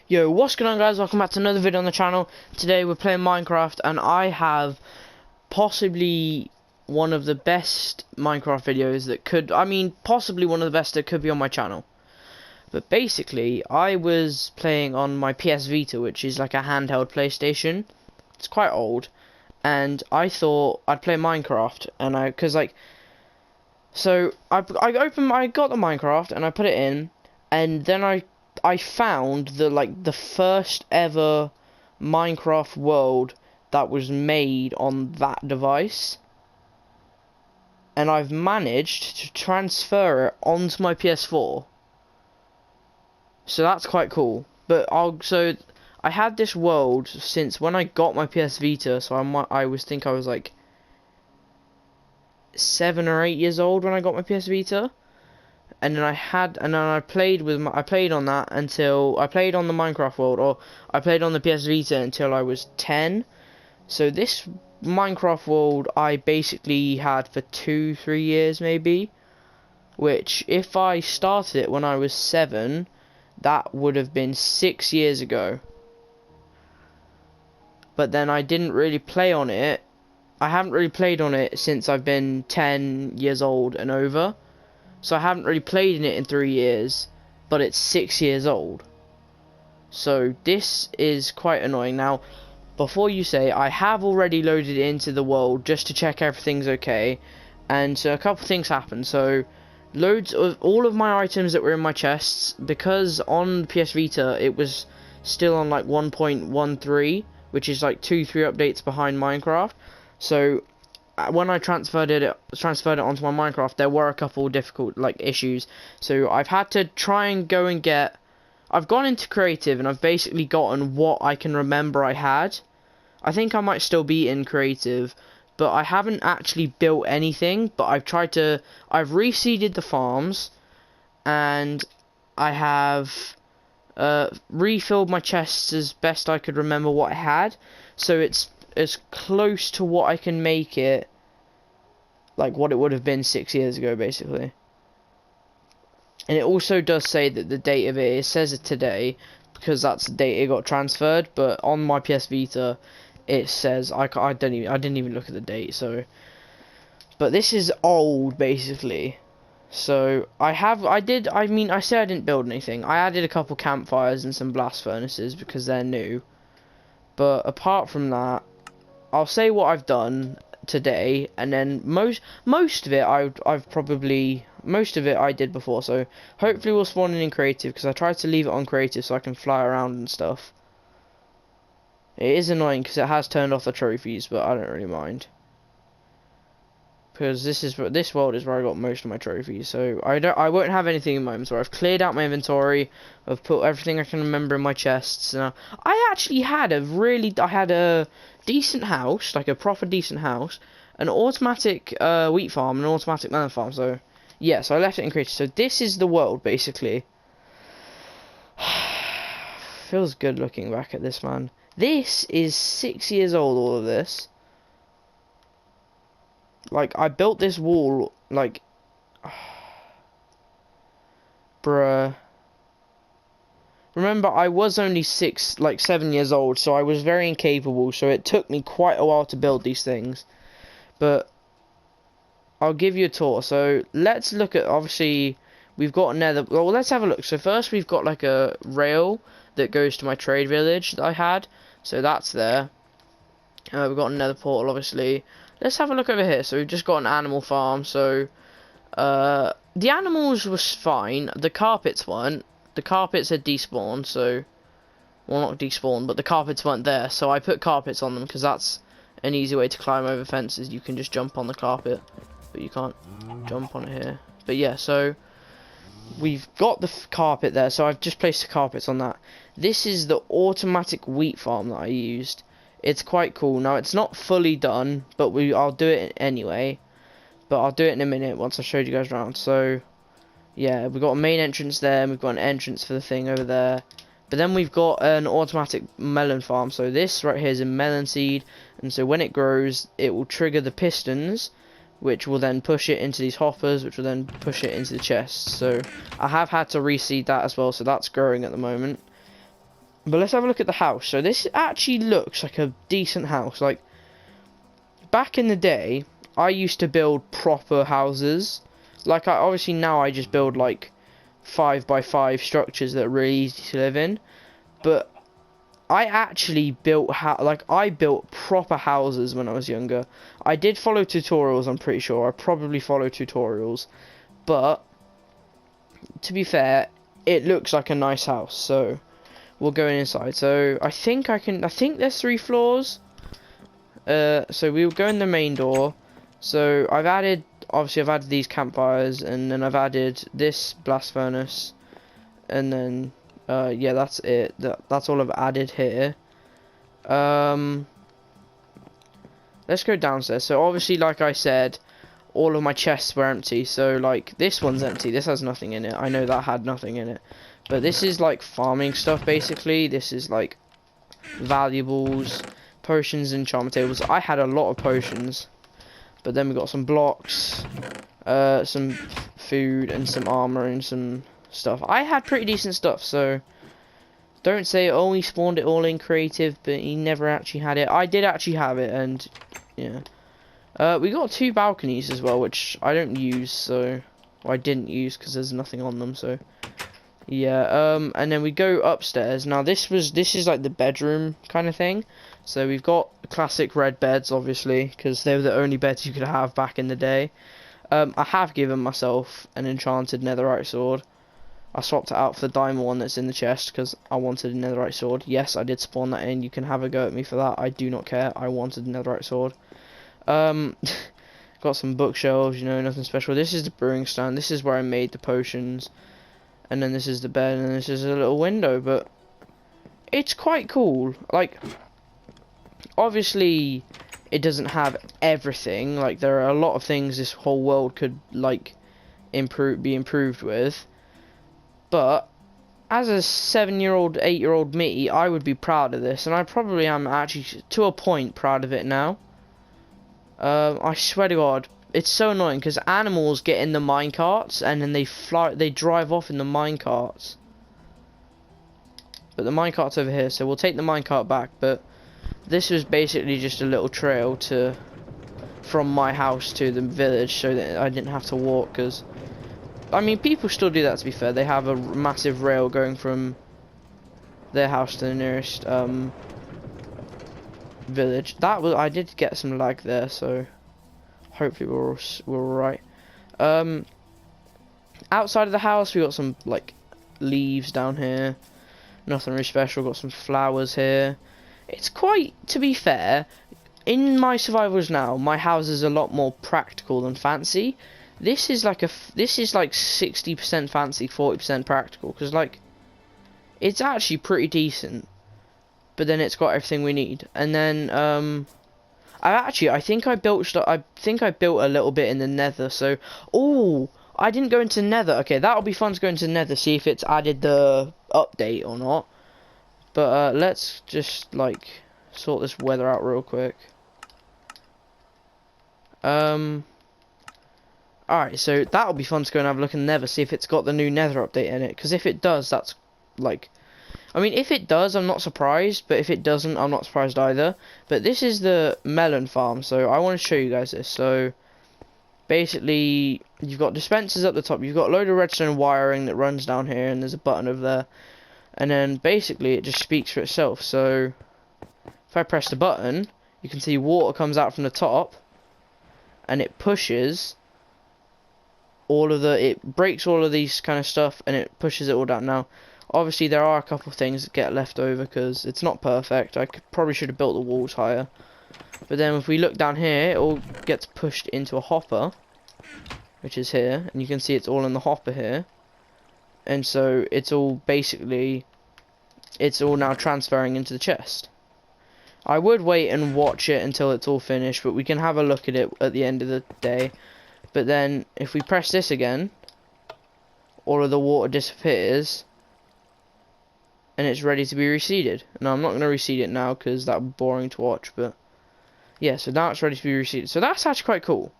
Yo, what's going on, guys? Welcome back to another video on the channel. Today we're playing Minecraft, and I have possibly one of the best Minecraft videos that could, possibly one of the best that could be on my channel. But basically, I was playing on my PS Vita, which is like a handheld PlayStation. It's quite old, and I thought I'd play Minecraft, and I got the Minecraft and I put it in, and then I found the first ever Minecraft world that was made on that device, and I've managed to transfer it onto my PS4. So that's quite cool. But I had this world since when I got my PS Vita, so I was like 7 or 8 years old when I got my PS Vita. And then I played on that until I played on the Minecraft world, or I played on the PS Vita until I was 10. So this Minecraft world I basically had for 2-3 years maybe, which if I started it when I was 7, that would have been 6 years ago. But then I didn't really play on it. I haven't really played on it since I've been 10 years old and over. So I haven't really played in it in 3 years, but it's 6 years old. So this is quite annoying. Now, before you say, I have already loaded it into the world just to check everything's okay. And so a couple things happened. So loads of all of my items that were in my chests, because on PS Vita it was still on like 1.13, which is like 2-3 updates behind Minecraft. So when I transferred it onto my Minecraft, there were a couple difficult issues. So I've had to try and go and get. I've gone into creative and I've basically gotten what I can remember I had. I think I might still be in creative, but I haven't actually built anything. But I've reseeded the farms, and I have refilled my chests as best I could remember what I had. So it's as close to what I can make it, like what it would have been 6 years ago, basically. And it also does say that the date of it says it today, because that's the date it got transferred. But on my PS Vita, it says I didn't even look at the date. So, but this is old, basically. So I said I didn't build anything. I added a couple campfires and some blast furnaces because they're new. But apart from that, I'll say what I've done today, and then most of it I did before. So hopefully we'll spawn in creative, because I tried to leave it on creative so I can fly around and stuff. It is annoying because it has turned off the trophies, but I don't really mind, because this world is where I got most of my trophies. So I won't have anything in my inventory. I've cleared out my inventory. I've put everything I can remember in my chests. And I actually had a decent house, like a proper decent house, an automatic wheat farm, and an automatic melon farm. So yeah, so I left it in creative. So this is the world, basically. Feels good looking back at this, man. This is 6 years old, all of this. Like, I built this wall, like, bruh. Remember, I was only 7 years old, so I was very incapable, so it took me quite a while to build these things. But I'll give you a tour. So let's look at, obviously, we've got a nether. Well, let's have a look. So first we've got like a rail that goes to my trade village that I had. So that's there. We've got a nether portal, obviously. Let's have a look over here. So we've just got an animal farm. So the animals was fine. The carpets weren't. The carpets had despawned. So, well, not despawned, but the carpets weren't there. So I put carpets on them because that's an easy way to climb over fences. You can just jump on the carpet, but you can't jump on it here. But yeah, so we've got the carpet there. So I've just placed the carpets on that. This is the automatic wheat farm that I used. It's quite cool. Now, it's not fully done, but I'll do it anyway. But I'll do it in a minute once I showed you guys around. So, yeah, we've got a main entrance there, and we've got an entrance for the thing over there. But then we've got an automatic melon farm. So this right here is a melon seed, and so when it grows, it will trigger the pistons, which will then push it into these hoppers, which will then push it into the chests. So I have had to reseed that as well, so that's growing at the moment. But let's have a look at the house. So this actually looks like a decent house. Like, back in the day, I used to build proper houses. Like, obviously now I just build like 5x5 structures that are really easy to live in. But I actually built I built proper houses when I was younger. I did follow tutorials, I'm pretty sure. I probably followed tutorials. But to be fair, it looks like a nice house, so we'll go inside. So I think there's 3 floors. So we'll go in the main door. So I've added these campfires, and then I've added this blast furnace, and then yeah, that's it. That's all I've added here. Let's go downstairs. So obviously, like I said, all of my chests were empty. So like this one's empty. This has nothing in it. I know that had nothing in it, but this is like farming stuff basically. This is like valuables, potions, and enchantment tables. I had a lot of potions, but then we got some blocks, some food, and some armor, and some stuff. I had pretty decent stuff, so don't say, oh, he spawned it all in creative, but he never actually had it. I did actually have it, and yeah. We got 2 balconies as well, which I don't use, so I didn't use because there's nothing on them, so yeah. And then we go upstairs. Now this is like the bedroom kind of thing. So we've got classic red beds, obviously, because they were the only beds you could have back in the day. I have given myself an enchanted netherite sword. I swapped it out for the diamond one that's in the chest because I wanted a netherite sword. Yes, I did spawn that in. You can have a go at me for that. I do not care. I wanted a netherite sword. Got some bookshelves, you know, nothing special. This is the brewing stand. This is where I made the potions. And then this is the bed, and this is a little window, but it's quite cool. Like, obviously, it doesn't have everything. Like, there are a lot of things this whole world could, like, be improved with. But as a 7-year-old, 8-year-old me, I would be proud of this, and I probably am actually, to a point, proud of it now. I swear to God, it's so annoying because animals get in the minecarts and then they drive off in the minecarts. But the minecart's over here, so we'll take the minecart back. But this was basically just a little trail from my house to the village, so that I didn't have to walk. Because I mean, people still do that. To be fair, they have a massive rail going from their house to the nearest village. I did get some lag there, so hopefully we're alright. Outside of the house we got some like leaves down here, nothing really special. Got some flowers here. It's quite, to be fair, in my survivals now, my house is a lot more practical than fancy. This is like 60% fancy, 40% practical, because like it's actually pretty decent. But then it's got everything we need. And then I think I built a little bit in the nether. So I didn't go into nether. Okay, that'll be fun to go into nether, see if it's added the update or not. But let's just like sort this weather out real quick. Alright, so that'll be fun to go and have a look in nether, see if it's got the new nether update in it. Because if it does, that's like, I mean, if it does, I'm not surprised, but if it doesn't, I'm not surprised either. But this is the melon farm, so I want to show you guys this. So, basically, you've got dispensers up the top, you've got a load of redstone wiring that runs down here, and there's a button over there. And then, basically, it just speaks for itself. So, if I press the button, you can see water comes out from the top, and it pushes it breaks all of these kind of stuff, and it pushes it all down. Now, obviously there are a couple of things that get left over because it's not perfect. Probably should have built the walls higher. But then if we look down here, it all gets pushed into a hopper, which is here, and you can see it's all in the hopper here. And so it's all now transferring into the chest. I would wait and watch it until it's all finished, but we can have a look at it at the end of the day. But then if we press this again, all of the water disappears and it's ready to be reseeded. Now, I'm not going to reseed it now because that would be boring to watch, but yeah, so now it's ready to be reseeded. So that's actually quite cool.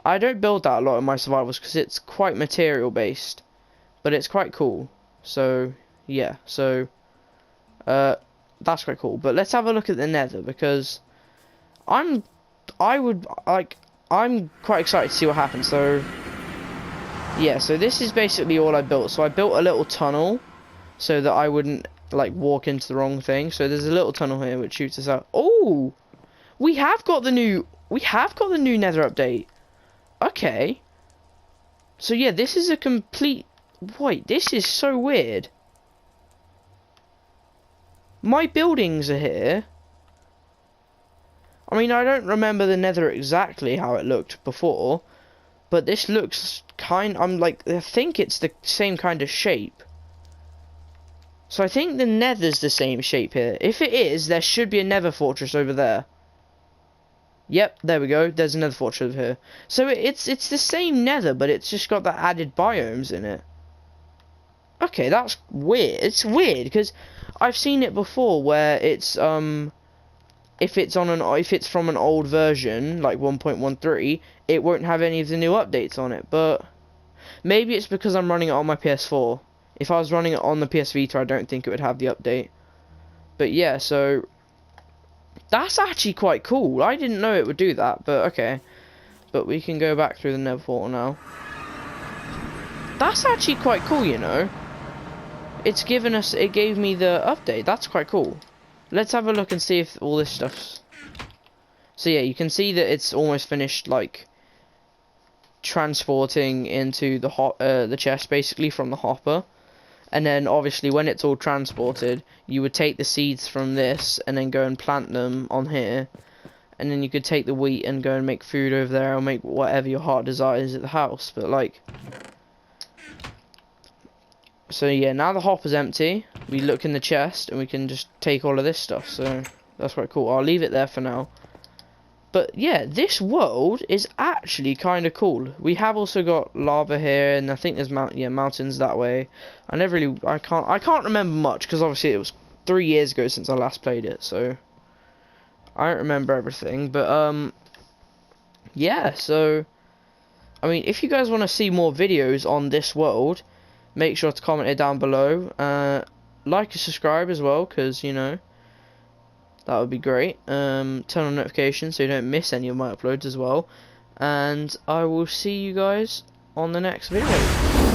I don't build that a lot in my survivals because it's quite material based, but it's quite cool. So yeah, so That's quite cool. But let's have a look at the nether, because I'm quite excited to see what happens. So yeah, so this is basically all I built. So I built a little tunnel so that I wouldn't like walk into the wrong thing. So there's a little tunnel here which shoots us out. Oh, we have got the new nether update. Okay. So yeah, this is a complete... Wait, this is so weird. My buildings are here. I mean, I don't remember the nether exactly how it looked before, but this looks I think it's the same kind of shape. So I think the nether's the same shape here. If it is, there should be a nether fortress over there. Yep, there we go. There's another fortress over here. So it's the same nether, but it's just got the added biomes in it. Okay, that's weird. It's weird because I've seen it before where it's if it's from an old version like 1.13, it won't have any of the new updates on it. But maybe it's because I'm running it on my PS4. If I was running it on the PS Vita, I don't think it would have the update. But yeah, so that's actually quite cool. I didn't know it would do that, but okay. But we can go back through the nether portal now. That's actually quite cool, you know. It gave me the update. That's quite cool. Let's have a look and see if all this stuff's... So yeah, you can see that it's almost finished, like, transporting into the chest, basically, from the hopper. And then, obviously, when it's all transported, you would take the seeds from this and then go and plant them on here. And then you could take the wheat and go and make food over there or make whatever your heart desires at the house. But, like... So, yeah, now the hopper's empty. We look in the chest and we can just take all of this stuff. So, that's quite cool. I'll leave it there for now. But, yeah, this world is actually kind of cool. We have also got lava here, and I think there's mountains that way. I can't remember much, because obviously it was 3 years ago since I last played it, so I don't remember everything. But, yeah, so, I mean, if you guys want to see more videos on this world, make sure to comment it down below. Like and subscribe as well, because, you know, that would be great. Turn on notifications so you don't miss any of my uploads as well. And I will see you guys on the next video.